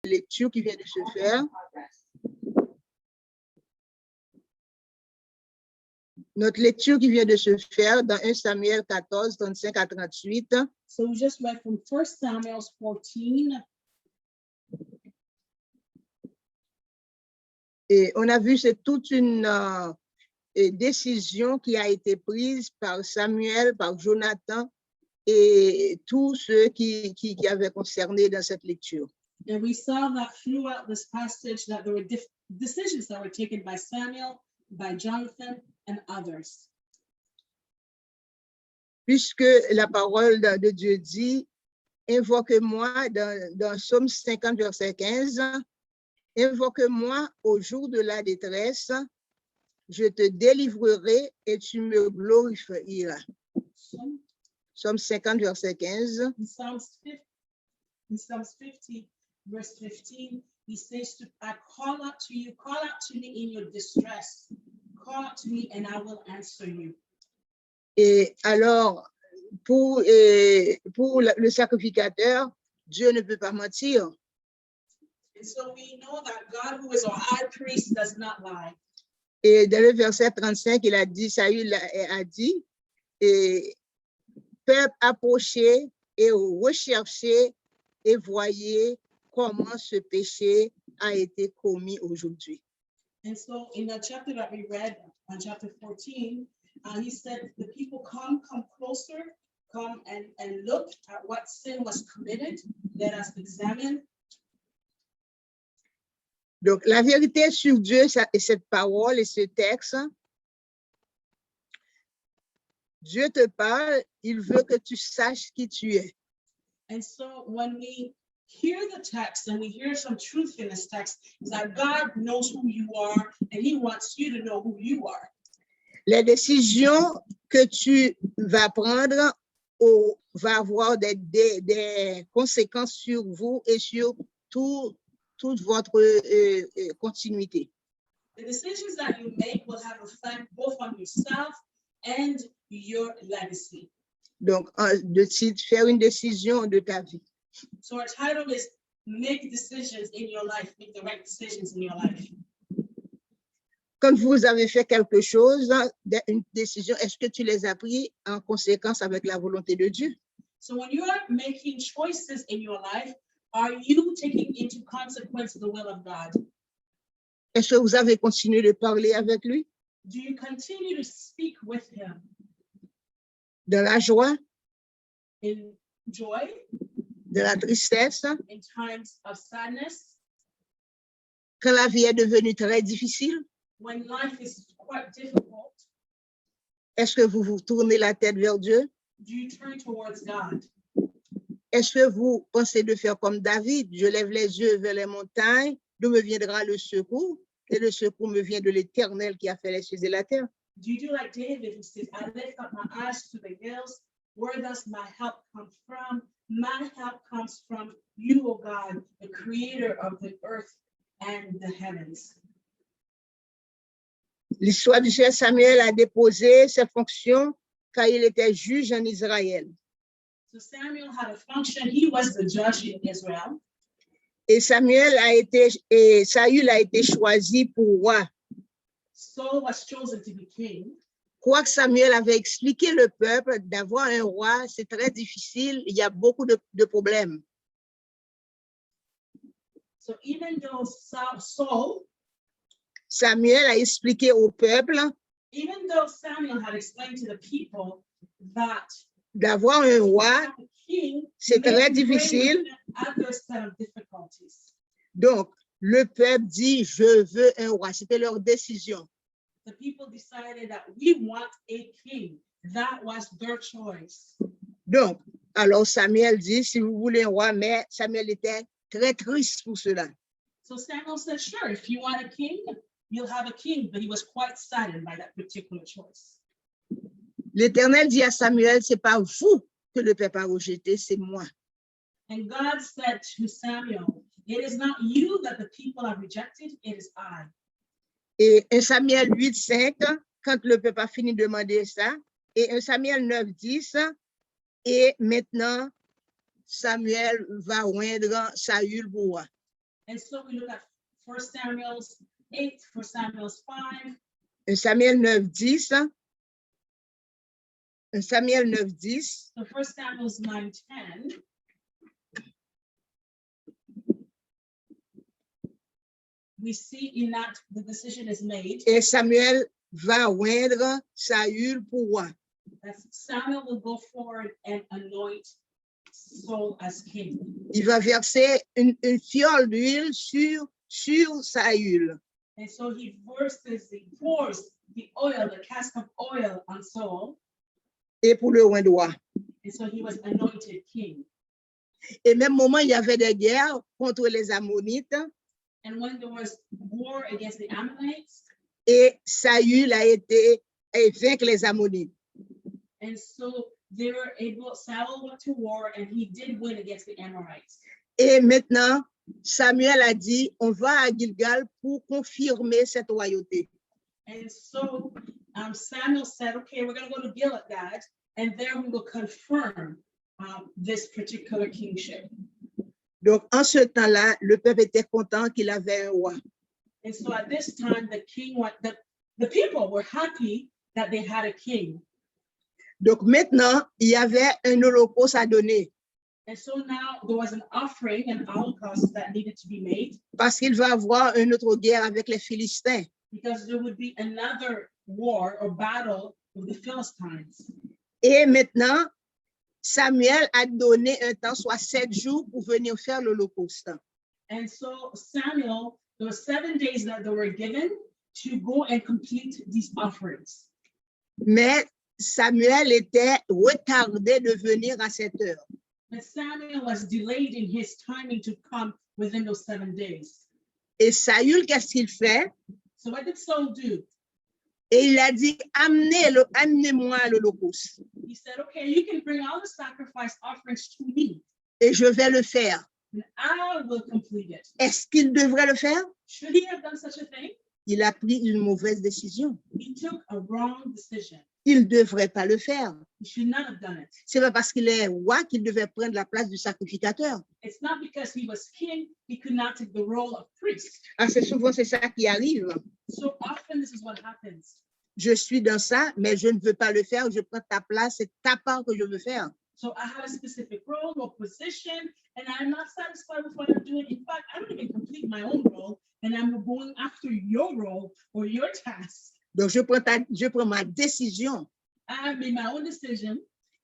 lecture qui vient de se faire. Notre lecture qui vient de se faire dans 1 Samuel 14, 35 à 38. So we just read from 1 Samuel 14. Et on a vu, c'est toute une décision qui a été prise par Samuel, par Jonathan et tous ceux qui avaient concerné dans cette lecture. And we saw that throughout this passage that there were decisions that were taken by Samuel, by Jonathan, and others. Puisque la parole de Dieu dit, invoque-moi dans Psaume 50, verset 15, invoque-moi au jour de la détresse, je te délivrerai et tu me glorifieras. Psaume 50, verset 15. In Psalms 50, verse 15, he says, I call out to you, call out to me in your distress. Call out to me and I will answer you. Et alors, pour le sacrificateur, Dieu ne peut pas mentir. And so we know that God, who is our high priest, does not lie. Et dans le verset 35, il a dit, Saül a dit, et peuple approchez et recherchez et voyez comment ce péché a été commis aujourd'hui. And so in the chapter that we read, on chapter 14, he said, the people come closer, come and look at what sin was committed. Let us examine. Donc, la vérité sur Dieu et cette parole et ce texte, Dieu te parle, il veut que tu saches qui tu es. And so when we hear the text and we hear some truth in this text, is that God knows who you are and he wants you to know who you are. Les décisions que tu vas prendre va avoir des conséquences sur vous et sur toute votre continuité. The decisions that you make will have effect both on yourself and your legacy. Donc, faire une décision de ta vie. So our title is Make Decisions in Your Life, make the right decisions in your life. Quand vous avez fait quelque chose, une décision, est-ce que tu les as pris en conséquence avec la volonté de Dieu? So when you are making choices in your life, are you taking into consequence the will of God? Est-ce que vous avez continué de parler avec lui? Do you continue to speak with him? Dans la joie, In joy, de la tristesse, in times of sadness, quand la vie est devenue très difficile? when life is quite difficult, Est-ce que vous vous tournez la tête vers Dieu? do you turn towards God? Est-ce que vous pensez de faire comme David? Je lève les yeux vers les montagnes, d'où me viendra le secours? Et le secours me vient de l'Éternel qui a fait les cieux et la terre. Do you do like David who says, I lift up my eyes to the hills, where does my help come from? My help comes from you, O God, the creator of the earth and the heavens. L'histoire du cher Samuel a déposé ses fonctions quand il était juge en Israël. So Samuel had a function. He was the judge in Israel. Et Saül a été choisi pour roi. Saul was chosen to be king. Quoi que Samuel avait expliqué le peuple, d'avoir un roi, c'est très difficile, il y a beaucoup de problèmes. So even though Saul, Samuel a expliqué au peuple even though Samuel had explained to the people that d'avoir un roi, c'est très difficile. Donc, le peuple dit, je veux un roi. C'était leur décision. The people decided that we want a king. That was their choice. Donc, alors Samuel dit, si vous voulez un roi, mais Samuel était très triste pour cela. So Samuel said, sure, if you want a king, you'll have a king. But he was quite saddened by that particular choice. L'Éternel dit à Samuel, c'est pas vous que le peuple a rejeté, c'est moi. And God said to Samuel, it is not you that the people have rejected, it is I. Et 1 Samuel 8, 5, quand le peuple a fini de demander ça, et 1 Samuel 9, 10, et maintenant, Samuel va oindre Saül pour roi. And so we look at 1 Samuel 8, 1 Samuel 5, 1 Samuel 9:10. 1 Samuel 9:10. so 1 Samuel 9:10. We see in that the decision is made Et Samuel va oindre Saül pour roi. that Samuel will go forward and anoint Saul as king. Il va verser une fiole d'huile sur Saül. And so he pours the oil, the cask of oil on Saul. Et pour le roi roi. And so he was anointed king. Et même moment, il y avait des guerres contre les Ammonites. And when there was war against the Ammonites, Et Saül a été vaincre les Ammonites. and so they were able, Saul went to war and he did win against the Amorites. Et maintenant, Samuel a dit, on va à Gilgal pour confirmer cette royauté. And so Samuel said, okay, we're going to go to Gilgal, and there we will confirm this particular kingship. Donc, en ce temps-là, le peuple était content qu'il avait un roi. And so at this time, the people were happy that they had a king. Donc, maintenant, il y avait un holocauste à donner And so now there was an offering, an holocaust that needed to be made parce qu'il va avoir une autre guerre avec les Philistins. because there would be another war or battle with the Philistines. Et maintenant, Samuel a donné un temps, soit 7 jours, pour venir faire l'holocauste. And so Samuel, there were 7 days that they were given to go and complete these offerings. Mais Samuel était retardé de venir à cette heure. But Samuel was delayed in his timing to come within those 7 days. Et Saül, qu'est-ce qu'il fait? So what did Saul do? Et il a dit, amenez-moi l'holocauste. He said, okay, you can bring all the sacrifice offerings to me, Et je vais le faire. and I will complete it. Est-ce qu'il devrait le faire? Should he have done such a thing? Il a pris une mauvaise décision. He took a wrong decision. Il ne devrait pas le faire. He should not have done it. C'est pas parce qu'il est roi qu'il devait prendre la place du sacrificateur. It's not because he was king, he could not take the role of priest. Assez souvent, c'est ça qui arrive. So often this is what happens. Je suis dans ça, mais je ne veux pas le faire. Je prends ta place, c'est ta part que je veux faire. So I have a specific role or position, and I'm not satisfied with what I'm doing. In fact, I don't even complete my own role, and I'm going after your role or your task. Donc, je prends ma décision. I have made my own decision,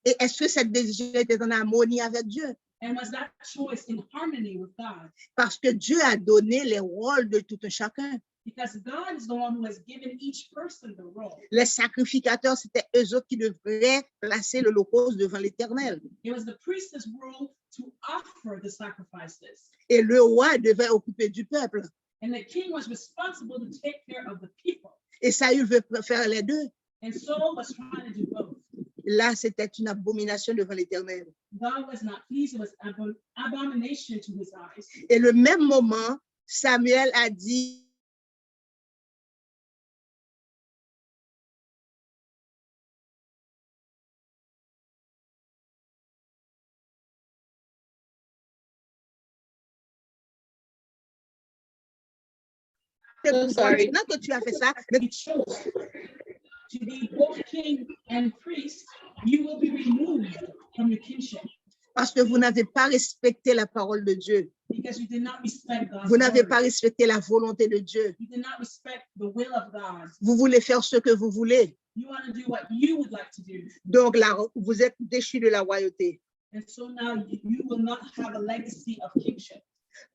Et est-ce que cette décision était en harmonie avec Dieu? and was that choice in harmony with God? Parce que Dieu a donné les rôles de tout un chacun. Because God is the one who has given each person the role. Les sacrificateurs, c'était eux autres qui devraient placer l'holocauste devant l'Éternel. It was the priest's role to offer the sacrifices, Et le roi devait occuper du peuple. and the king was responsible to take care of the people. Et Saül veut faire les deux. And Saul was trying to do both. Là, c'était une abomination devant l'Éternel. God was not pleased. It was an abomination to his eyes. Et le même moment, Samuel a dit, sorry. maintenant que tu as fait ça, He chose to be both king and priest. You will be removed from your kingship parce que vous n'avez pas respecté la parole de Dieu. because you did not respect God's Vous n'avez word. pas respecté la volonté de Dieu. You did not respect the will of God. Vous voulez faire ce que vous voulez. You want to do what you would like to do. Donc là, vous êtes déchus de la royauté. And so now you will not have a legacy of kingship.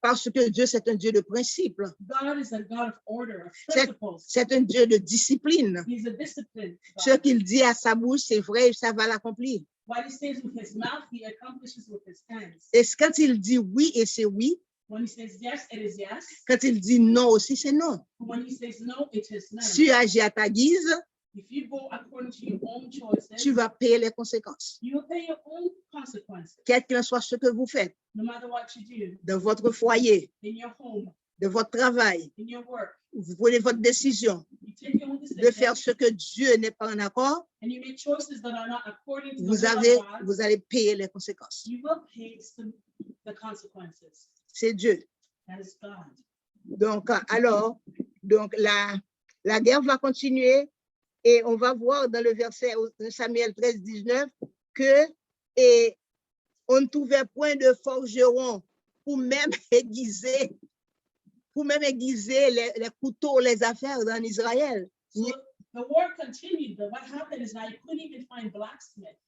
Parce que Dieu, c'est un Dieu de principes. God is a God of order, of C'est- principles. C'est un Dieu de discipline. He's a disciplined Ce God. qu'il dit à sa bouche, c'est vrai et ça va l'accomplir. What he says with his mouth, he accomplishes with his hands. Et quand il dit oui et c'est oui, When he says yes, it is yes. quand il dit non aussi, c'est non. When he says no, it is no. Si tu agis à ta guise, If you go according to your own choices, tu vas payer les conséquences. you will pay your own consequences, Quel que soit ce que vous faites, no matter what you do dans votre foyer, in your home, de votre travail, in your work. vous prenez votre décision You take your own de decision faire ce que Dieu n'est pas en accord, and you make choices that are not according to the vous will of God, allez payer les conséquences. you will pay the consequences. C'est Dieu. That is God. Donc, alors, donc la guerre va continuer et on va voir dans le verset Samuel 13, 19 que et on ne trouvait point de forgeron pour même aiguiser les couteaux, les affaires en Israël. So the war continued, but what happened is now you couldn't even find blacksmith.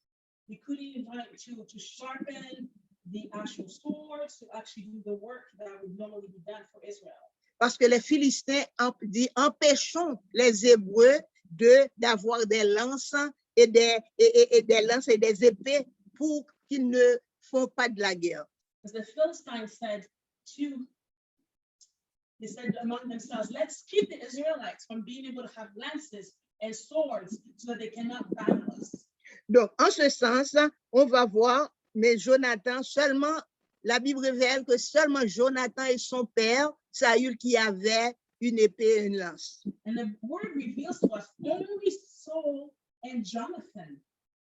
You couldn't even find to sharpen the actual swords to actually do the work that would normally be done for Israel. Parce que les Philistins dit empêchons les Hébreux d'avoir des lances et des lances et des épées pour qu'ils ne font pas de la guerre. As the Philistines said they said among themselves, let's keep the Israelites from being able to have lances and swords so that they cannot battle us. Donc, en ce sens, on va voir, mais Jonathan, seulement, la Bible révèle que seulement Jonathan et son père, Saül, qui avaient une épée et une lance. And the word reveals to us only Saul and Jonathan.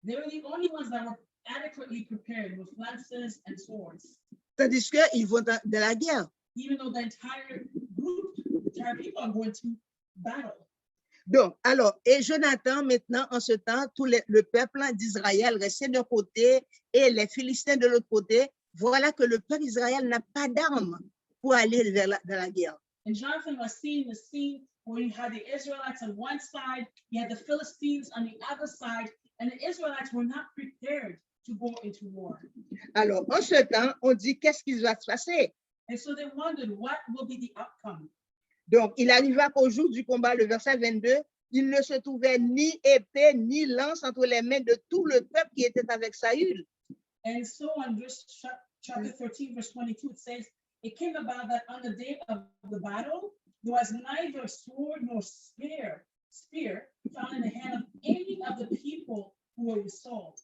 They were the only ones that were adequately prepared with lances and swords. Tandis qu'ils vont de la guerre. Even though the entire group, the entire people are going to battle. Donc, alors, et Jonathan, maintenant, en ce temps, le peuple d'Israël restait d'un côté et les Philistins de l'autre côté. Voilà que le peuple d'Israël n'a pas d'armes pour aller vers la guerre. And Jonathan was seeing the scene where you had the Israelites on one side, you had the Philistines on the other side, and the Israelites were not prepared to go into war. Alors, en ce temps, on dit qu'est-ce qui va se passer? And so they wondered what will be the outcome. Donc, il arriva qu'au jour du combat, le verset 22, il ne se trouvait ni épée ni lance entre les mains de tout le peuple qui était avec Saül. And so on chapter 13, verse 22, it says, it came about that on the day of the battle, there was neither sword nor spear found in the hand of any of the people who were with Saul.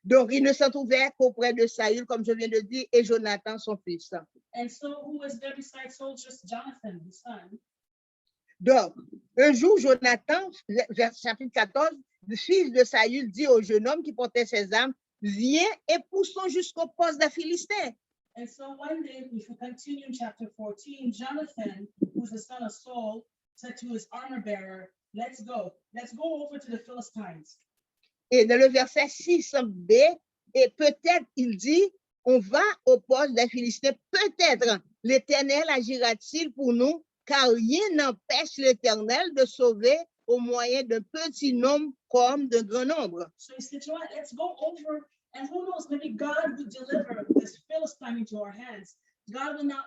Donc, il ne se trouvait qu'auprès de Saül, comme je viens de dire, et Jonathan, son fils. And so who was there besides Saul? Just Jonathan, his son. Donc, un jour, Jonathan, chapitre 14, le fils de Saül dit au jeune homme qui portait ses armes, viens et poussons jusqu'au poste des Philistins. And so one day, if we continue in chapter 14, Jonathan, who's the son of Saul, said to his armor bearer, let's go over to the Philistines. Et dans le verset 6b, et peut-être, il dit, on va au poste des Philistins, peut-être l'Éternel agira-t-il pour nous, car rien n'empêche l'Éternel de sauver au moyen d'un petit nombre comme d'un grand nombre. So he said, let's go over, and who knows, maybe God will deliver this Philistine into our hands. God will not,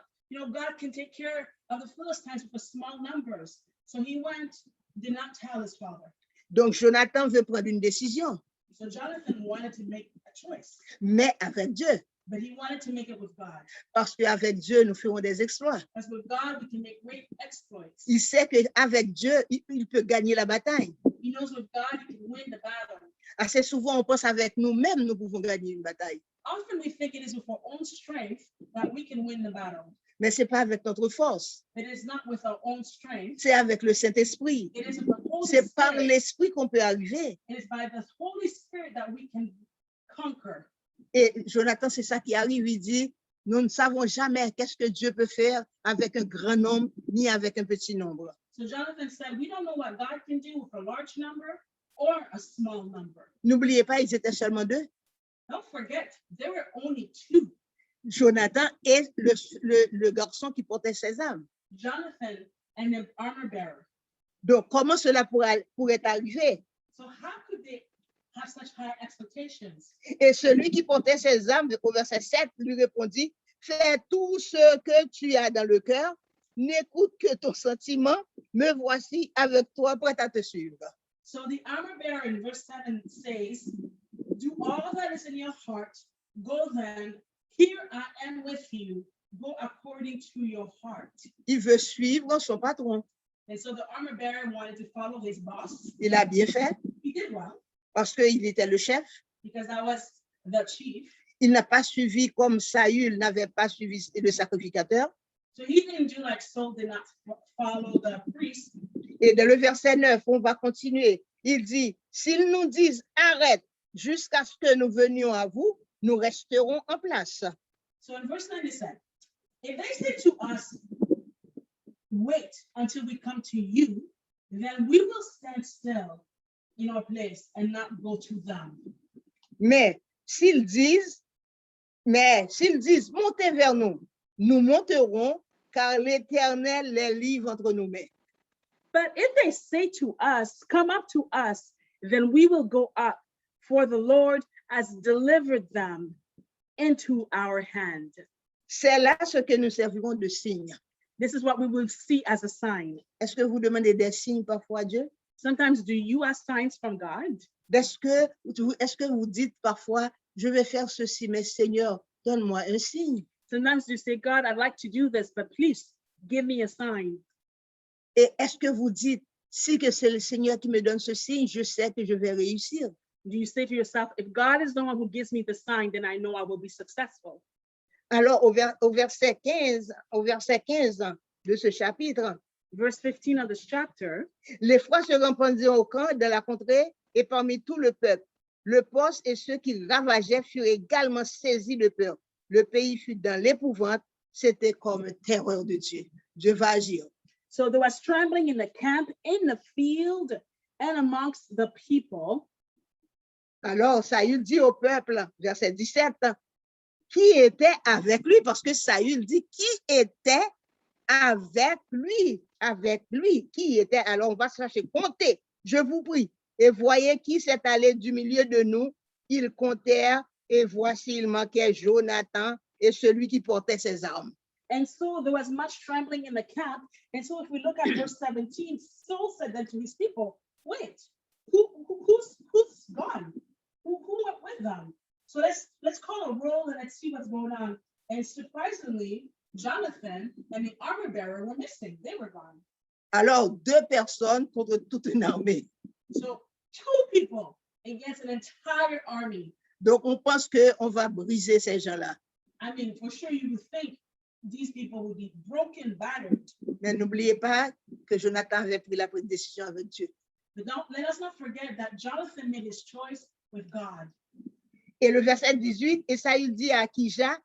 God can take care of the Philistines with small numbers. So he went, did not tell his father. Donc, Jonathan veut prendre une décision. So Jonathan wanted to make a choice. Mais avec Dieu. But he wanted to make it with God. Parce qu'avec Dieu, nous ferons des exploits. Because with God, we can make great exploits. Il sait qu'avec Dieu, il peut gagner la bataille. He knows with God, he can win the battle. Assez souvent, on pense avec nous-mêmes, nous pouvons gagner une bataille. Often we think it is with our own strength that we can win the battle. Mais ce n'est pas avec notre force. It is not with our own strength. C'est avec le Saint-Esprit. It is with the Holy C'est par Spirit. l'Esprit qu'on peut arriver. It is by the Holy Spirit that we can conquer. Et Jonathan, c'est ça qui arrive. Il dit, nous ne savons jamais qu'est-ce que Dieu peut faire avec un grand nombre, ni avec un petit nombre. So Jonathan said, we don't know what God can do with a large number or a small number. N'oubliez pas, ils étaient seulement deux. Don't forget, there were only two. Jonathan et le garçon qui portait ses armes. Jonathan and the armor bearer. Donc, comment cela pourrait arriver? So how could they have such high expectations? Et celui qui portait ses armes, au verset 7, lui répondit, fais tout ce que tu as dans le cœur, n'écoute que ton sentiment, me voici avec toi, prêt à te suivre. So the armor bearer in verse 7 says, do all that is in your heart, go then, here I am with you, go according to your heart. Il veut suivre son patron. And so the armor bearer wanted to follow his boss. Il a bien fait, He did well, parce qu'il était le chef. because that was the chief. Il n'a pas suivi comme Saül n'avait pas suivi le sacrificateur. So he didn't do like Saul did not follow the priest. Et dans le verset 9, on va continuer. Il dit, s'ils nous disent arrête jusqu'à ce que nous venions à vous, nous resterons en place. So in verse 9 it said, If they say to us, wait until we come to you, then we will stand still in our place and not go to them. Mais s'ils disent, montez vers nous, nous monterons, car l'Éternel les livre entre nos mains. But if they say to us, come up to us, then we will go up, for the Lord has delivered them into our hand. C'est là ce que nous servirons de signe. This is what we will see as a sign. Est-ce que vous demandez des signes parfois à Dieu? Sometimes do you ask signs from God? Est-ce que vous dites parfois, je vais faire ceci, mais Seigneur, donne-moi un signe? Sometimes you say, God, I'd like to do this, but please give me a sign. Et est-ce que vous dites, si que c'est le Seigneur qui me donne ce signe, je sais que je vais réussir? Do you say to yourself, if God is the one who gives me the sign, then I know I will be successful? Alors, au verset 15 de ce chapitre, Verse 15 of this chapter, les Francs se répandirent au camp de la contrée et parmi tout le peuple. Le poste et ceux qui ravageaient furent également saisis de peur. Le pays fut dans l'épouvante. C'était comme terreur de Dieu. Dieu va agir. so there was trembling in the camp, in the field, and amongst the people. Alors, Saül dit au peuple, verset 17, qui était avec lui? Parce que Saül dit, qui était avec lui? Avec lui, qui était? Alors, on va chercher, comptez, je vous prie. Et voyez qui s'est allé du milieu de nous. Ils comptèrent, et voici, il manquait Jonathan et celui qui portait ses armes. And so there was much trembling in the camp. And so if we look at verse 17, Saul said that to his people, wait, who's gone? Who went with them? So let's call a roll and let's see what's going on. And surprisingly, Jonathan and the armor bearer were missing. They were gone. Alors, 2 personnes contre toute une armée. So 2 people against an entire army. Donc, on pense qu'on va briser ces gens-là. I mean, for sure you would think these people would be broken, battered. Mais n'oubliez pas que Jonathan avait pris la décision avec Dieu. But let us not forget that Jonathan made his choice with God. Et le verset 18, et Saül dit à Akija,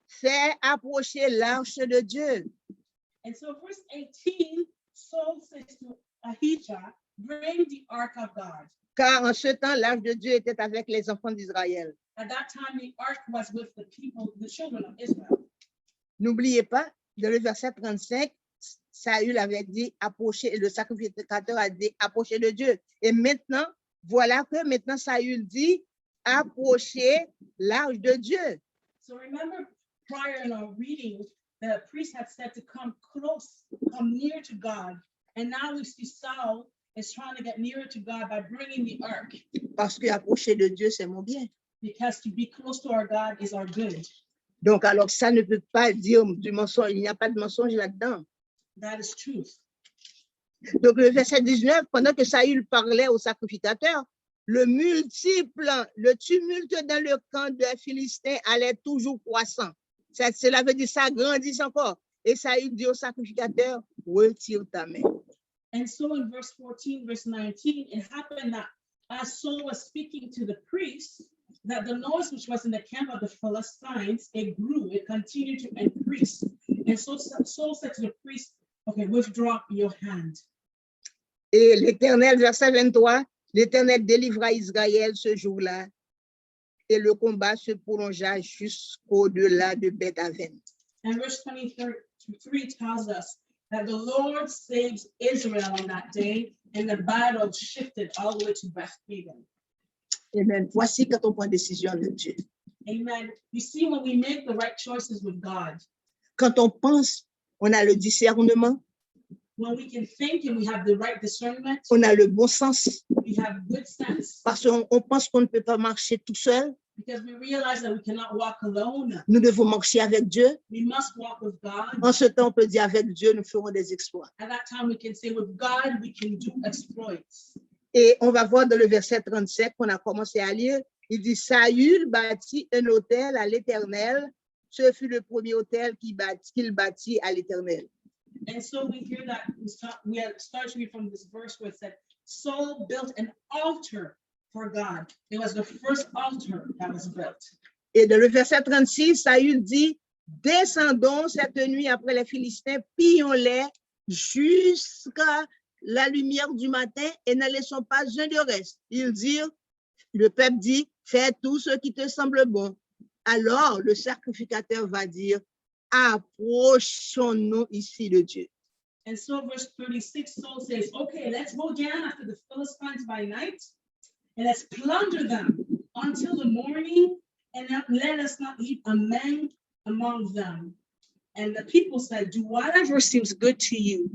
fais approcher l'arche de Dieu. And so verse 18, Saul says to Ahijah, bring the ark of God. Car en ce temps, l'arche de Dieu était avec les enfants d'Israël. At that time, the ark was with the people, the children of Israel. N'oubliez pas, dans le verset 35, Saül avait dit approcher, et le sacrificateur a dit approcher de Dieu. Et maintenant, voilà que maintenant Saül dit approcher l'arche de Dieu. So remember prior in our reading, the priest had said to come close, come near to God. And now we see Saul is trying to get nearer to God by bringing the ark. Parce que approcher de Dieu, c'est mon bien. Because to be close to our God is our good. Donc, alors, ça ne peut pas dire du mensonge. Il n'y a pas de mensonge là-dedans. That is truth. Donc, le verset 19, pendant que Saül parlait au sacrificateur, le tumulte dans le camp des Philistins allait toujours croissant. Cela veut dire ça grandit encore. Et Saül dit au sacrificateur, retire ta main. And so in verse 14, verse 19, it happened that as Saul was speaking to the priests, that the noise which was in the camp of the Philistines, it grew, it continued to increase. And so Saul said to the priest, okay, withdraw your hand. Et l'Éternel, verset 23, l'Éternel délivra Israël ce jour-là, et le combat se prolongea jusqu'au-delà de Beth-Aven. And verse 23 tells us that the Lord saves Israel on that day, and the battle shifted all the way to Beth-Aven. Amen. Voici quand on prend décision avec Dieu. Amen. You see, when we make the right choices with God, quand on pense, on a le discernement, when we can think and we have the right discernment, on a le bon sens, we have good sense, parce qu'on pense qu'on ne peut pas marcher tout seul. because we realize that we cannot walk alone. Nous devons marcher avec Dieu. We must walk with God. En ce temps, on peut dire avec Dieu, nous ferons des exploits. At that time, we can say with God, we can do exploits. Et on va voir dans le verset 37 qu'on a commencé à lire, il dit, Saül bâtit un autel à l'Éternel. Ce fut le premier autel qu'il bâtit à l'Éternel. And so we hear that we start to read from this verse where it said, Saul built an altar for God. It was the first altar that was built. Et dans le verset 36, Saül dit, descendons cette nuit après les Philistins, pillons-les jusqu'à la lumière du matin et ne laissons pas un de reste. Ils dirent, le peuple dit, fais tout ce qui te semble bon. Alors le sacrificateur va dire, approchons-nous ici de Dieu. And so verse 36, Saul says, okay, let's go down after the Philistines by night, and let's plunder them until the morning, and let us not leave a man among them. And the people said, do whatever seems good to you.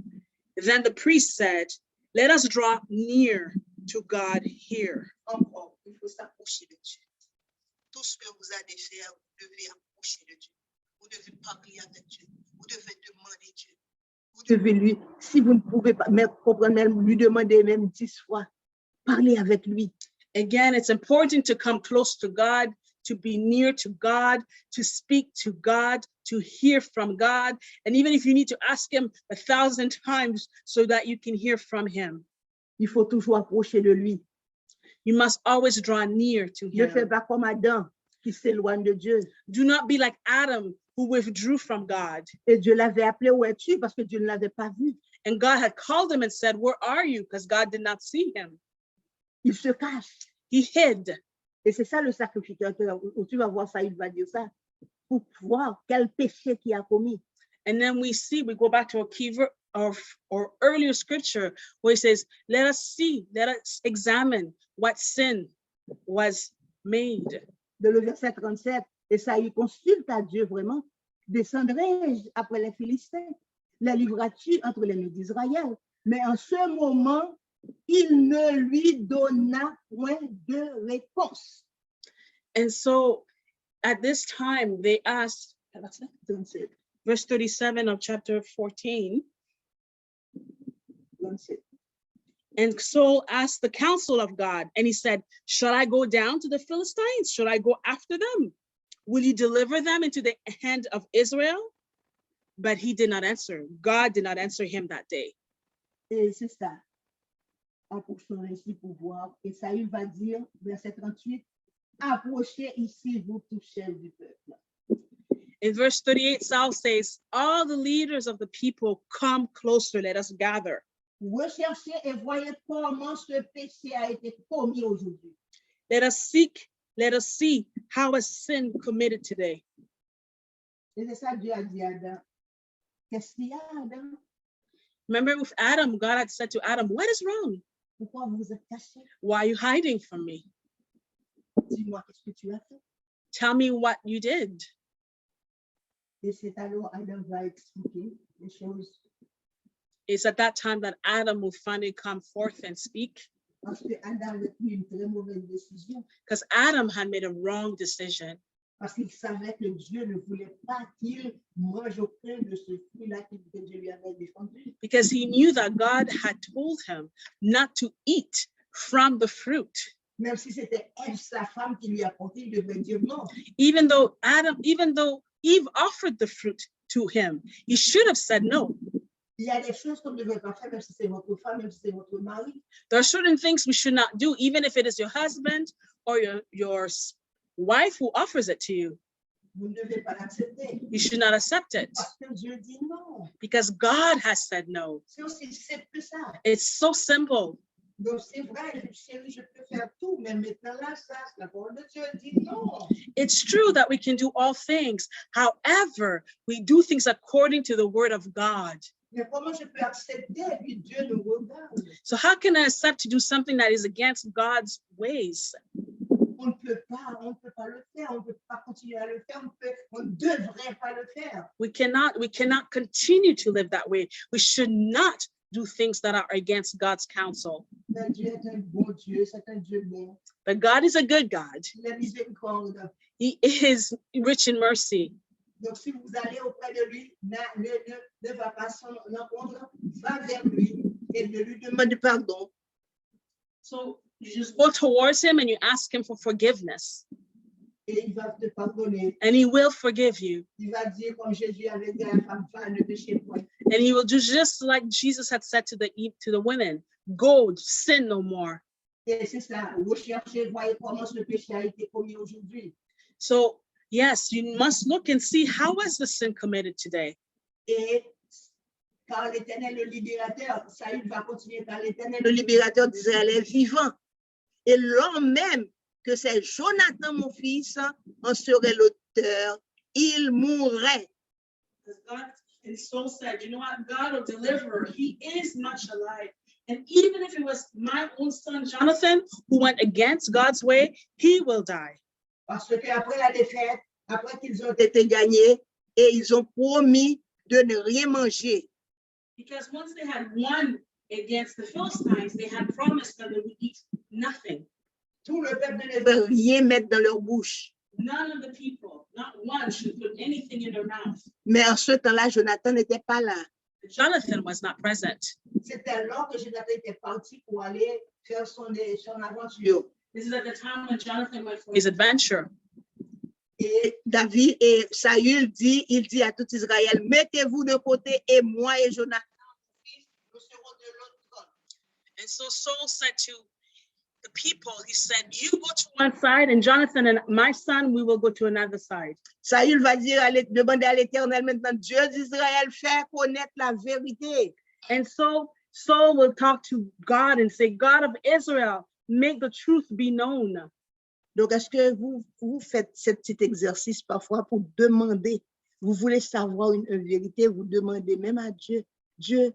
Then the priest said, let us draw near to God here. Encore, il faut s'approcher de Dieu. Tout ce que vous allez faire, vous devez approcher de Dieu. Vous devez parler avec Dieu. Vous devez demander Dieu. Vous devez lui, si vous ne pouvez pas comprendre même, lui demander même 10 fois, parler avec lui. Again, it's important to come close to God, to be near to God, to speak to God, to hear from God. And even if you need to ask him 1,000 times so that you can hear from him. Il faut toujours approcher de lui. You must always draw near to Ne fais him. pas comme Adam qui s'éloigne de Dieu. Do not be like Adam, who withdrew from God. Et Dieu l'avait appelé, où es-tu? Parce que Dieu ne l'avait pas vu. And God had called him and said, where are you? Because God did not see him. Il se cache. He hid. Et c'est ça le sacrificateur. Où tu vas voir ça, il va dire ça. Pour voir quel péché qu'il a commis. And then we go back to a key verse or earlier scripture where it says, let us examine what sin was made. De le verset 37, et ça, il consulte à Dieu vraiment. Descendrai-je après les Philistins? Les livreras-tu entre les mains d'Israël? Mais en ce moment, il ne lui donna point de réponse. And so at this time, they asked, verse 37 of chapter 14, and Saul asked the counsel of God, and he said, shall I go down to the Philistines? Should I go after them? Will you deliver them into the hand of Israel? But he did not answer. God did not answer him that day. Et c'est ça. Approchons ici pour voir. Et ça, il va dire, verset 38, approchez ici, vous tous chefs du peuple. In verse 38, Saul says, all the leaders of the people, come closer, let us gather. Recherchez et voyez comment ce péché a été commis aujourd'hui. Let us see how a sin committed today. Et c'est ça Dieu a dit à Adam. Qu'est-ce qu'il y a, Adam? Remember with Adam, God had said to Adam, what is wrong? Pourquoi vous êtes caché? Why are you hiding from me? Dis-moi, qu'est-ce que tu as fait? Tell me what you did. Et c'est alors Adam va expliquer les choses. It's at that time that Adam will finally come forth and speak. Parce que Adam a pris une très mauvaise décision. Because Adam had made a wrong decision. Parce qu'il savait que Dieu ne voulait pas qu'il mange aucun de ce fruit-là que Dieu lui avait défendu. Because he knew that God had told him not to eat from the fruit. Même si c'était Ève, sa femme, qui lui a porté, il devait dire non. Even though Eve offered the fruit to him, he should have said no. Il y a des choses qu'on ne devrait pas faire, même si c'est votre femme, même si c'est votre mari. There are certain things we should not do, even if it is your husband or your wife who offers it to you. Vous ne devez pas l'accepter. You should not accept it. Parce que Dieu dit non. Because God has said no. C'est aussi simple que ça. It's so simple. Donc c'est vrai, chérie, je peux faire tout, mais maintenant là, ça, la parole de Dieu dit non. It's true that we can do all things. However, we do things according to the word of God. Mais comment je peux accepter et puis Dieu nous regarde? So how can I accept to do something that is against God's ways? On ne peut pas le faire, on ne peut pas continuer à le faire, on ne devrait pas le faire. We cannot continue to live that way. We should not do things that are against God's counsel. Mais Dieu est un bon Dieu, c'est un Dieu bon. But God is a good God. Il est miséricorde. He is rich in mercy. Donc si vous allez auprès de lui, ne va pas son rencontre, va vers lui et ne lui demande pardon. So you just go towards him and you ask him for forgiveness. Et il va te pardonner. And he will forgive you. Il va dire comme Jésus avait dit à la femme, ne péchez point. And he will do just like Jesus had said to the women, go, sin no more. Et c'est ça, recherchez, voyez comment ce péché a été commis aujourd'hui. So Yes, you must look and see how was the sin committed today. Et car l'Éternel, le libérateur, Saül va continuer, car l'Éternel, le libérateur d'Israël est vivant. Et l'homme même, que c'est Jonathan, mon fils, en serait l'auteur, il mourrait. God, and Saul said, you know what, God will deliver. He is much alive. And even if it was my own son, Jonathan, who went against God's way, he will die. Parce qu'après la défaite, après qu'ils ont été gagnés, et ils ont promis de ne rien manger. Because once they had won against the Philistines, they had promised that they would eat nothing. Tout le peuple ne devait rien mettre dans leur bouche. None of the people, not one, should put anything in their mouth. Mais en ce temps-là, Jonathan n'était pas là. Jonathan was not present. C'était alors que Jonathan était parti pour aller faire son aventure. This is at the time when Jonathan went for his adventure. Et David et Saül dit, il dit à tout Israël, mettez-vous de côté et moi et Jonathan, mon fils, nous serons de l'autre côté. And so Saul said to the people, he said, you go to one side and Jonathan and my son, we will go to another side. Saül va dire, demander à l'Éternel maintenant, Dieu d'Israël, faire connaître la vérité. And so Saul will talk to God and say, God of Israel, make the truth be known. Donc, est-ce que vous faites ce petit exercice parfois pour demander, vous voulez savoir une vérité, vous demandez même à Dieu, Dieu,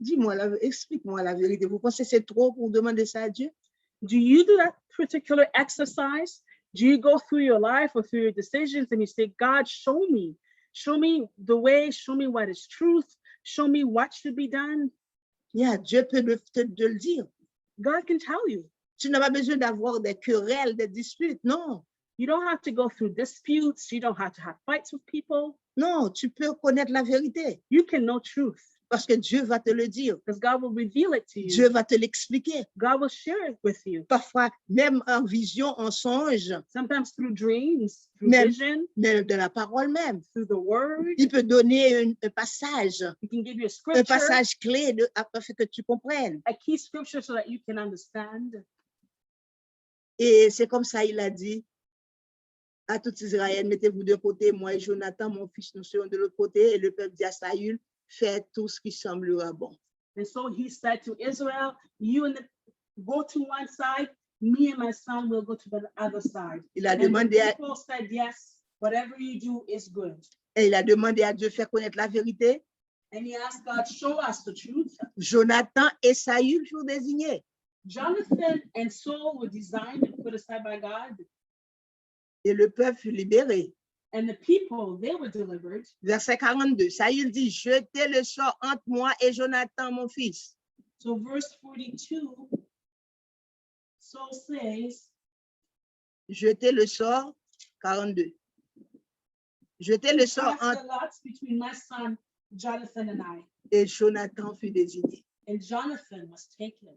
dis-moi, explique-moi la vérité. Vous pensez que c'est trop pour demander ça à Dieu? Do you do that particular exercise? Do you go through your life or through your decisions and you say, God, show me the way, show me what is truth, show me what should be done? Yeah, Dieu peut te le dire. God can tell you. Tu n'as pas besoin d'avoir des querelles, des disputes, non. You don't have to go through disputes. You don't have to have fights with people. Non, tu peux connaître la vérité. You can know truth. Parce que Dieu va te le dire. Because God will reveal it to you. Dieu va te l'expliquer. God will share it with you. Parfois, même en vision, en songe. Sometimes through dreams, through même, vision. Même de la parole même. Through the word. Il peut donner un passage. He can give you a scripture. Un passage clé afin que tu comprennes. A key scripture so that you can understand. Et c'est comme ça, il a dit à tout Israël, mettez-vous de côté, moi et Jonathan, mon fils, nous serons de l'autre côté. Et le peuple dit à Saül, faites tout ce qui semblera bon. And so he said to Israel, you and go to one side, me and my son will go to the other side. Il a and demandé the people said, yes, whatever you do is good. Et il a demandé à Dieu de faire connaître la vérité. And he asked God, show us the truth. Jonathan et Saül furent désignés. Jonathan and Saul were designed and put aside by God. Et le peuple fut libéré. And the people, they were delivered. Verset 42, Saül dit, jetez le sort entre moi et Jonathan, mon fils. So verse 42, Saul says, jetez le sort, 42. Jetez le sort cast entre the lots between my son Jonathan and I. et Jonathan fut désigné. And Jonathan was taken.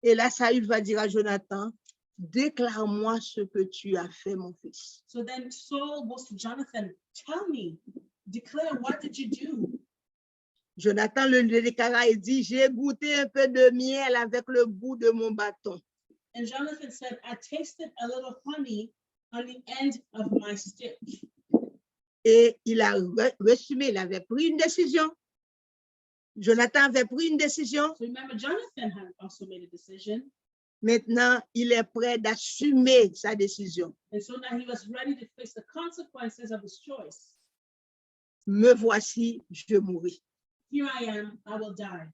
Et là, Saül va dire à Jonathan, déclare-moi ce que tu as fait, mon fils. So then Saul goes to Jonathan, tell me, declare, what did you do? Jonathan le déclara et dit, j'ai goûté un peu de miel avec le bout de mon bâton. And Jonathan said, I tasted a little honey on the end of my stick. Et il a résumé, il avait pris une décision. Jonathan avait pris une décision. So remember, Jonathan had also made a decision. Maintenant, il est prêt d'assumer sa décision. And so now he was ready to face the consequences of his choice. Me voici, je mourrai. Here I am, I will die.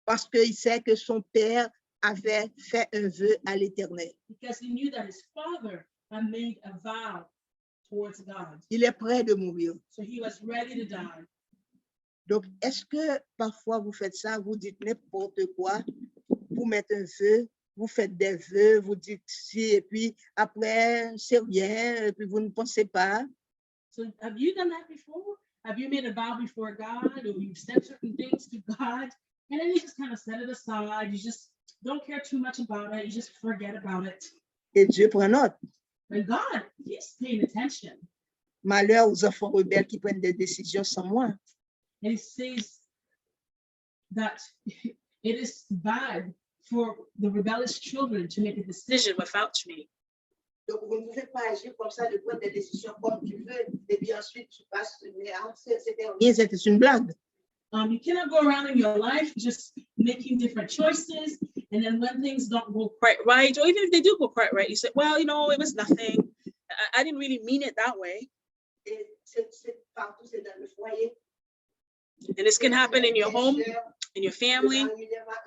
Parce qu'il sait que son père avait fait un vœu à l'Éternel. Because he knew that his father had made a vow towards God. Il est prêt de mourir. So he was ready to die. Donc, est-ce que parfois vous faites ça, vous dites n'importe quoi, vous mettez un vœu, vous faites des vœux, vous dites si, et puis après, c'est rien, et puis vous ne pensez pas. So have you done that before? Have you made a vow before God, or you've said certain things to God, and then you just kind of set it aside, you just don't care too much about it, you just forget about it. Et Dieu prend note. But God, he's paying attention. Malheur aux enfants rebelles qui prennent des décisions sans moi. And he says that it is bad for the rebellious children to make a decision without me. Donc, vous ne pouvez pas agir comme ça, de prendre des décisions comme tu veux, et puis ensuite tu passes, c'était rien, c'était une blague. You cannot go around in your life just making different choices, and then when things don't go quite right, or even if they do go quite right, you say, well, you know, it was nothing. I didn't really mean it that way. Et c'est partout, c'est dans le foyer. And this can happen in your home, in your family,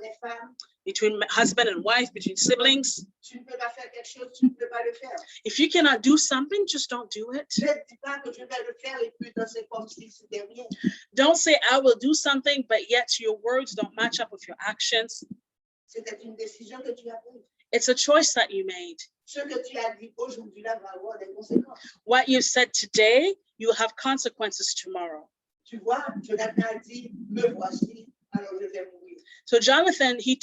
Les femmes, between husband and wife, between siblings. tu ne peux pas faire quelque chose, tu ne peux pas le faire. If you cannot do something, just don't do it. Ne dis pas que je vais le faire et puis c'est comme si c'était rien. Don't say, I will do something, but yet your words don't match up with your actions. C'était une décision que tu as prise. It's a choice that you made. Ce que tu as dit aujourd'hui là va avoir des conséquences. What you said today, you will have consequences tomorrow. Tu vois, Jonathan a dit, me voici, alors je vais mourir. So Jonathan, he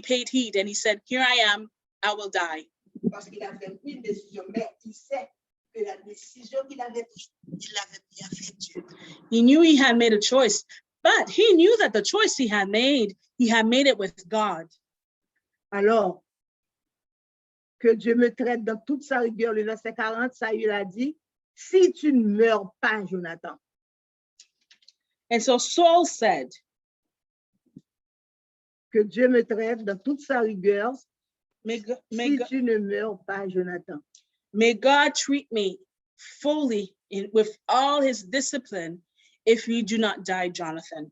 paid heed and he said, here I am, I will die. Parce qu'il avait pris une décision, mais il sait que la décision qu'il avait prise, il l'avait pris avec Dieu. He knew he had made a choice, but he knew that the choice he had made it with God. Alors, que Dieu me traite dans toute sa rigueur. Le verset 40, Saül a dit, si tu ne meurs pas, Jonathan. And so Saul said, que Dieu me traite dans toute sa rigueur, may tu ne meurs pas, Jonathan. May God treat me fully with all his discipline if you do not die, Jonathan.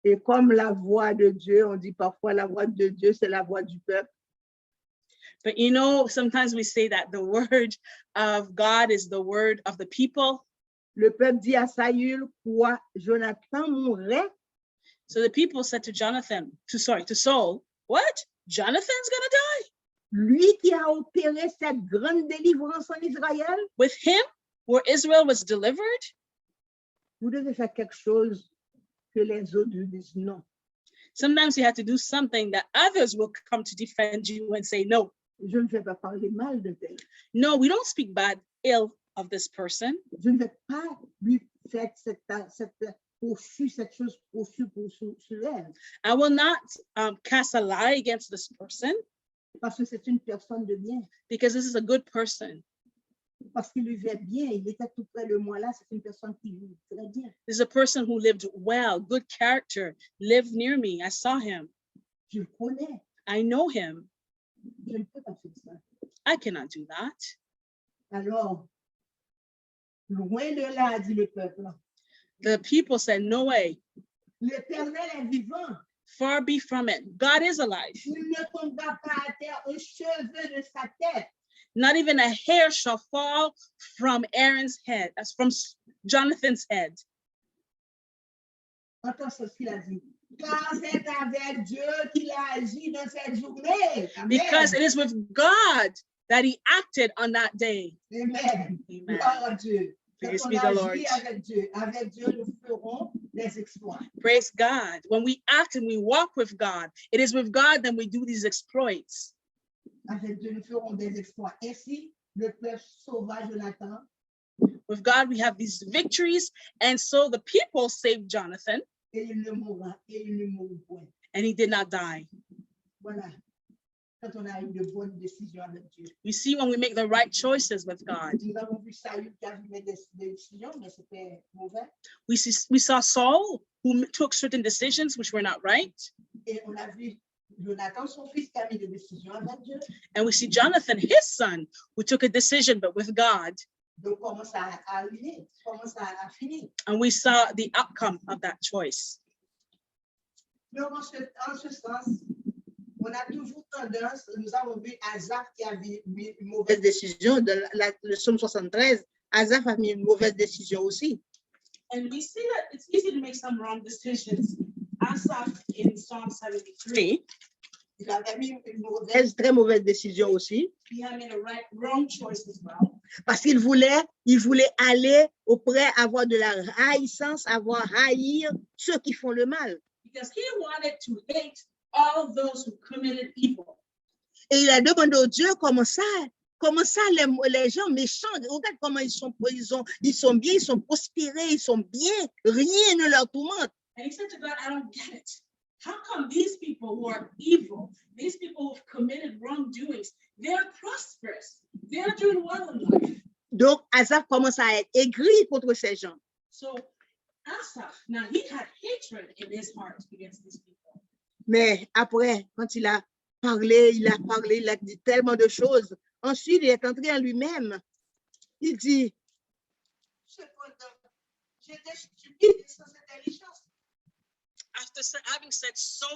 Et comme la voix de Dieu, on dit parfois la voix de Dieu, c'est la voix du peuple. But you know, sometimes we say that the word of God is the word of the people. Le peuple dit à Saül, quoi, Jonathan mourrait? So the people said to Saul, what? Jonathan's gonna die? Lui qui a opéré cette grande délivrance en Israël? With him, where Israel was delivered? Vous devez faire quelque chose que les autres disent non. Sometimes you have to do something that others will come to defend you and say, no. Je ne vais pas parler mal de tel. No, we don't speak ill of this person. Je ne vais pas lui faire cette chose sur elle. I will not cast a lie against this person. Parce que c'est une personne de bien. Because this is a good person. Parce qu'il vivait bien, il était tout près de moi là, c'est une personne qui vit très bien. This is a person who lived well, good character, lived near me. I saw him. Je le connais. I know him. Je ne peux pas faire ça. I cannot do that. Alors, loin de là, dit le peuple. The people said, no way. L'Éternel est vivant. Far be from it. God is alive. Il ne tombera pas à terre un cheveu de sa tête. Not even a hair shall fall from Aaron's head, as from Jonathan's head. Entends ce qu'il a dit. Car c'est avec Dieu qu'il a agi dans cette journée. Amen. Because it is with God that he acted on that day. Amen. Amen. Gloire à Dieu. Praise be the Lord. Avec Dieu, nous ferons des exploits. Praise God. When we act and we walk with God, it is with God that we do these exploits. Avec Dieu, nous ferons des exploits. Ainsi, le peuple sauva Jonathan. With God, we have these victories. And so the people saved Jonathan. Et il ne mourut point. And he did not die. Voilà. Quand on a eu de bonnes décisions avec Dieu. We see when we make the right choices with God. Nous avons vu Saül qui a fait des décisions, mais c'était mauvais. We saw Saul who took certain decisions which were not right. Et on a vu Jonathan, son fils, qui a mis des décisions avec Dieu. And we see Jonathan, his son, who took a decision, but with God. Donc, comment ça a arrivé? Comment ça a fini? And we saw the outcome of that choice. Donc, en ce sens, on a toujours tendance, nous avons vu Asaph qui a mis une mauvaise décision, le psaume 73, Asaph a mis une mauvaise décision aussi. And we see that it's easy to make some wrong decisions. Asaph in Psalm 73, Il avait mis une très mauvaise décision aussi. he had made a wrong choice as well. Parce qu'il voulait aller auprès, avoir de la haïssance, haïr ceux qui font le mal. Because he wanted to hate all those who committed evil. Et il a demandé au Dieu comment ça les gens méchants, regarde comment ils sont bien, ils sont prospérés, ils sont bien, rien ne leur tourmente. And he said to God, I don't get it. how come these people who are evil, these people who've committed wrongdoings, they're prosperous, they're doing well in life? Donc, Asaph commence à être aigri contre ces gens. So Asaph, now he had hatred in his heart against these people. Mais après, quand il a parlé, il a dit tellement de choses. Ensuite, il est entré en lui-même. Il dit, Cependant, j'étais stupide et sans intelligence. After having said so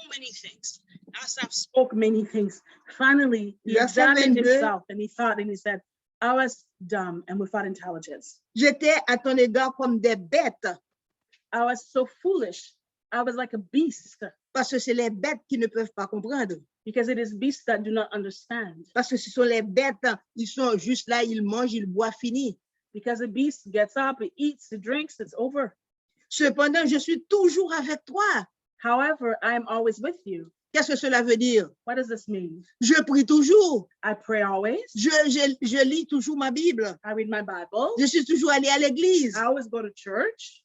many things, Asaph spoke many things. Finally, he Verset examined 22. himself and he thought and he said, I was dumb and without intelligence. j'étais à ton égard comme des bêtes, I was so foolish. I was like a beast parce que c'est les bêtes qui ne peuvent pas comprendre. because it is beasts that do not understand. Parce que ce sont les bêtes, ils sont juste là, ils mangent, ils boivent, fini. Because a beast gets up, it eats, it drinks, it's over. Cependant, je suis toujours avec toi. However, I am always with you. Qu'est-ce que cela veut dire? What does this mean? Je prie toujours. I pray always. Je lis toujours ma Bible. I read my Bible. Je suis toujours allée à l'église. I always go to church.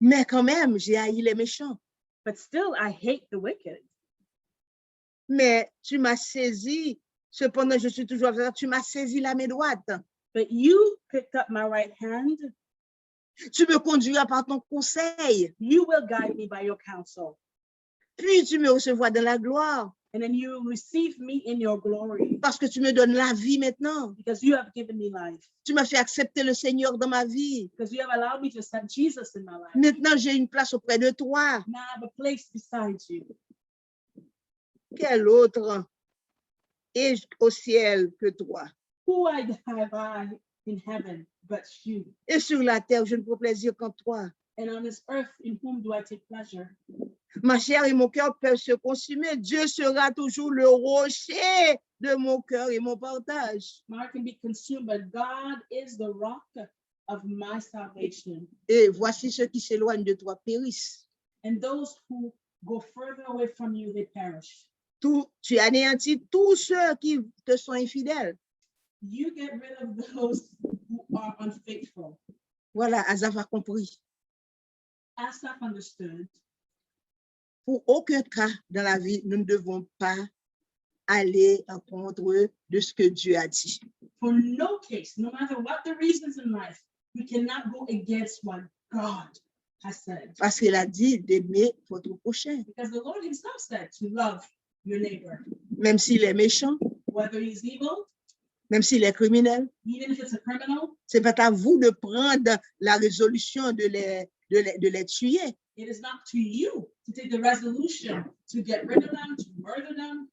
Mais quand même, j'ai haï les méchants. But still, I hate the wicked. Mais tu m'as saisi. Cependant, je suis toujours avec toi. Tu m'as saisi la main droite. But you picked up my right hand. Tu me conduiras par ton conseil. You will guide me by your counsel. Puis tu me recevras dans la gloire. And then you will receive me in your glory. Parce que tu me donnes la vie maintenant. Because you have given me life. Tu m'as fait accepter le Seigneur dans ma vie. Because you have allowed me to accept Jesus in my life. Maintenant, j'ai une place auprès de toi. Now I have a place beside you. Quel autre est au ciel que toi? Who have I in heaven but you? Et sur la terre, je ne prends plaisir qu'en toi. And on this earth, in whom do I take pleasure? Ma chair et mon cœur peuvent se consumer. Dieu sera toujours le rocher de mon cœur et mon partage. My heart can be consumed, but God is the rock of my salvation. Et voici ceux qui s'éloignent de toi périssent. And those who go further away from you, they perish. Tu anéantis tous ceux qui te sont infidèles. You get rid of those who are unfaithful. Voilà, Asaph a compris. Asaph understood. Pour aucun cas dans la vie, nous ne devons pas aller en contre de ce que Dieu a dit. For no case, no matter what the reasons in life, we cannot go against what God has said. Parce qu'il a dit d'aimer votre prochain, Because the Lord himself said to love your neighbor, même s'il est méchant, whether he's evil, même s'il est criminel. even if it's a criminal. C'est pas à vous de prendre la résolution de les tuer. It is not to you to take the resolution to get rid of them, to murder them.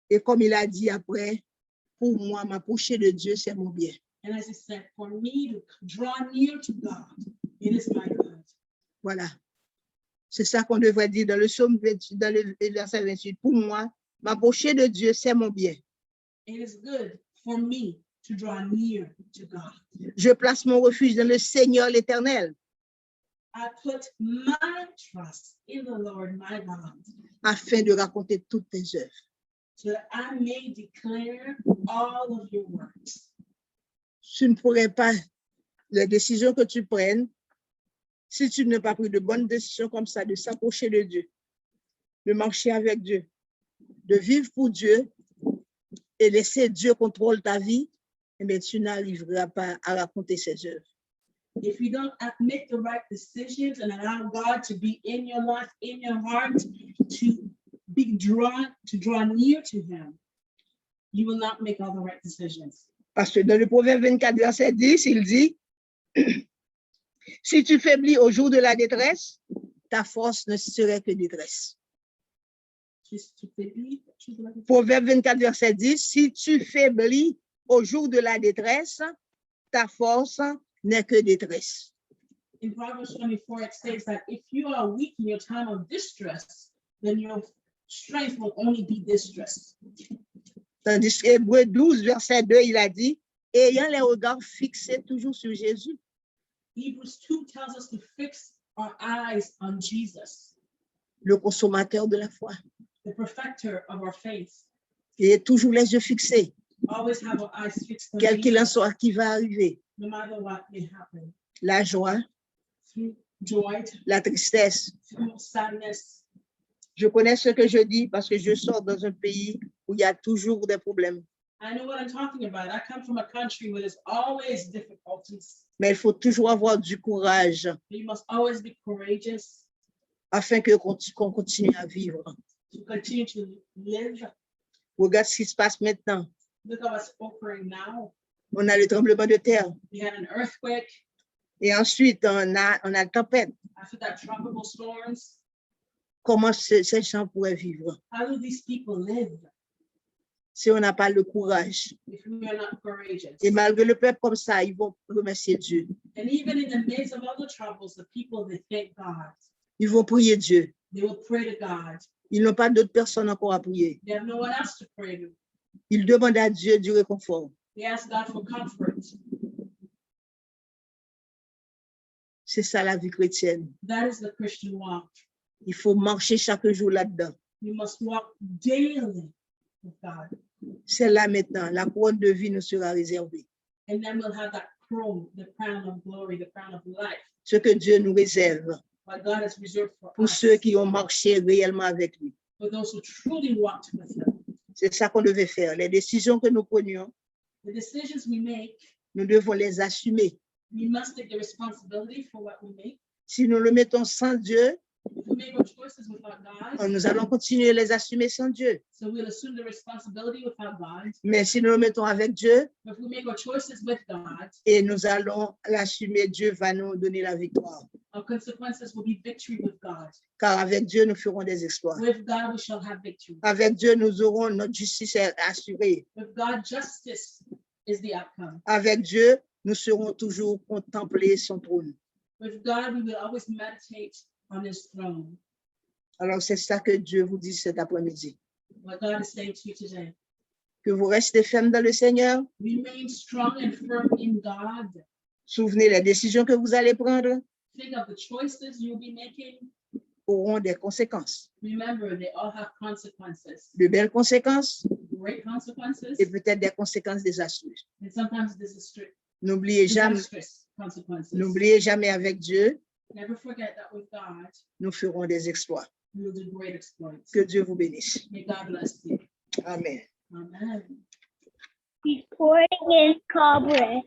Et comme il a dit après, pour moi, m'approcher de Dieu, c'est mon bien. And as he said, for me to draw near to God, it is my good. Voilà. C'est ça qu'on devrait dire dans le psaume 28, dans le verset 28. Pour moi, m'approcher de Dieu, c'est mon bien. It is good for me to draw near to God. Je place mon refuge dans le Seigneur l'Éternel, I put my trust in the Lord, my God, afin de raconter toutes tes œuvres. so that I may declare all of your works. Tu ne pourrais pas, les décisions que tu prennes, si tu n'as pas pris de bonnes décisions comme ça, de s'approcher de Dieu, de marcher avec Dieu, de vivre pour Dieu et laisser Dieu contrôler ta vie, eh bien, tu n'arriveras pas à raconter ses œuvres. If you don't make the right decisions and allow God to be in your life, in your heart, to draw near to him, you will not make all the right decisions. Parce que dans le Proverbe 24, verset 10, il dit, si tu faiblis au jour de la détresse, ta force ne serait que détresse. Proverbe 24, verset 10, si tu faiblis au jour de la détresse, ta force n'est que détresse. In Proverbs 24, it states that if you are weak in your time of distress, then your strength will only be distress. Tandis qu'Hébreux 12, verset 2, il a dit, ayant les regards fixés toujours sur Jésus. Hebrews 2 tells us to fix our eyes on Jesus, Le consommateur de la foi. the perfecter of our faith. Et toujours les yeux fixés, Always have our eyes fixed on quel qu'il en Jesus, soit qui va arriver. no matter what may happen. La joie, Through joy, la tristesse. sadness. Je connais ce que je dis parce que je sors dans un pays où il y a toujours des problèmes. I know what I'm talking about. I come from a country where there's always difficulties. Mais il faut toujours avoir du courage You must always be courageous afin qu'on continue à vivre. to continue to live. Regarde ce qui se passe maintenant. Look at what's occurring now. On a le tremblement de terre. We had an earthquake. Et ensuite, on a la tempête. After that, tropical storms. Comment ces gens pourraient vivre How do these people live si on n'a pas le courage? if we are not courageous? Et malgré le peuple comme ça, ils vont remercier Dieu. And even in the midst of all the troubles, the people, they thank God. Ils vont prier Dieu. They will pray to God. Ils n'ont pas d'autres personnes encore à prier. They have no one else to pray to. Ils demandent à Dieu du réconfort. They ask God for comfort. C'est ça la vie chrétienne. That is the Christian walk. Il faut marcher chaque jour là-dedans. We must walk daily with God. C'est là maintenant. La couronne de vie nous sera réservée. And then we'll have that crown, the crown of glory, the crown of life. Ce que Dieu nous réserve What God has reserved for pour us, ceux qui ont marché réellement avec lui. for those who truly walked with Him. C'est ça qu'on devait faire. Les décisions que nous prenions, The decisions we make, nous devons les assumer. we must take the responsibility for what we make. Si nous le mettons sans Dieu, If we make our choices without God, nous allons continuer à les assumer sans Dieu. so we'll assume the responsibility without God. Mais si nous le mettons avec Dieu If we make our choices with God, et nous allons l'assumer, Dieu va nous donner la victoire. our consequences will be victory with God. Car avec Dieu, nous ferons des exploits. With God, we shall have victory. Avec Dieu, nous aurons notre justice assurée. With God, justice is the outcome. Avec Dieu, nous serons toujours contempler son trône. With God, we will always meditate on His throne. Alors, c'est ça que Dieu vous dit cet après-midi. What God is saying to you today. Que vous restez fermes dans le Seigneur. Remain strong and firm in God. Souvenez les décisions que vous allez prendre Think of the choices you'll be making. auront des conséquences. Remember, they all have consequences. De belles conséquences Great consequences, et peut-être des conséquences désastreuses. and sometimes N'oubliez jamais, disastrous consequences. n'oubliez jamais avec Dieu, Never forget that with God, nous ferons des exploits. we will do great exploits. Que Dieu vous bénisse. May God bless you. Amen. Amen. He's pouring in cobwebs.